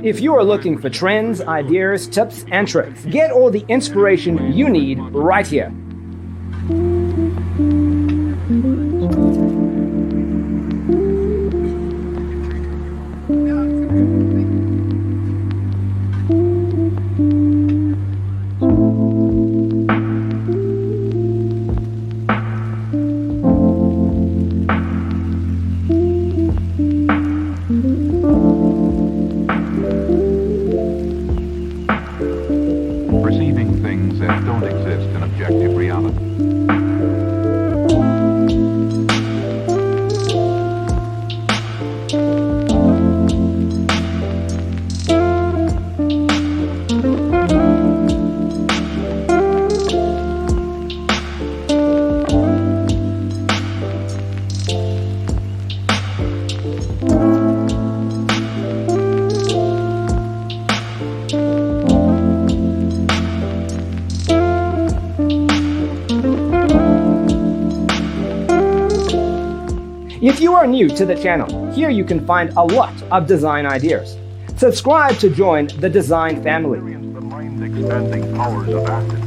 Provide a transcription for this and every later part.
If you are looking for trends, ideas, tips, and tricks, get all the inspiration you need right here. Perceiving things that don't exist in objective reality. If you are new to the channel, here you can find a lot of design ideas. Subscribe to join the design family. Experience the mind-expanding powers of acid.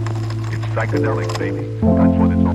It's psychedelic, baby. That's what it's all.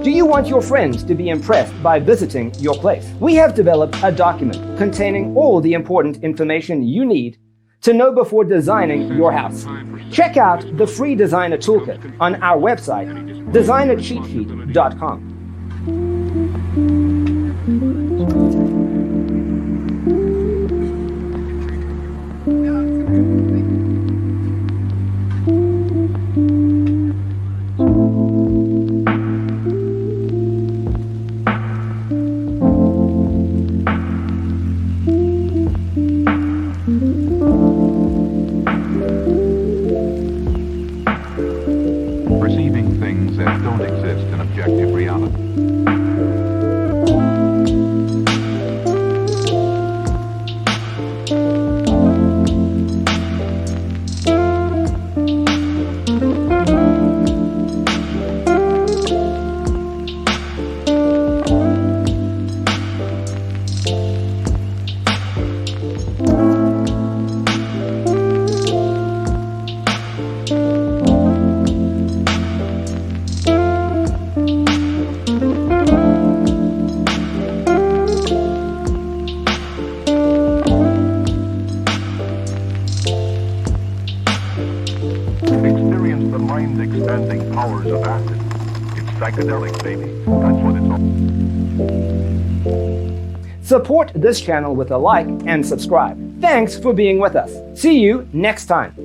Do you want your friends to be impressed by visiting your place? We have developed a document containing all the important information you need to know before designing your house. Check out the free designer toolkit on our website, designercheatsheet.com. Perceiving things that don't exist in objective reality. Experience the mind-expanding powers of acid. It's psychedelic, baby. That's what it's all. Support this channel with a like and subscribe. Thanks for being with us. See you next time.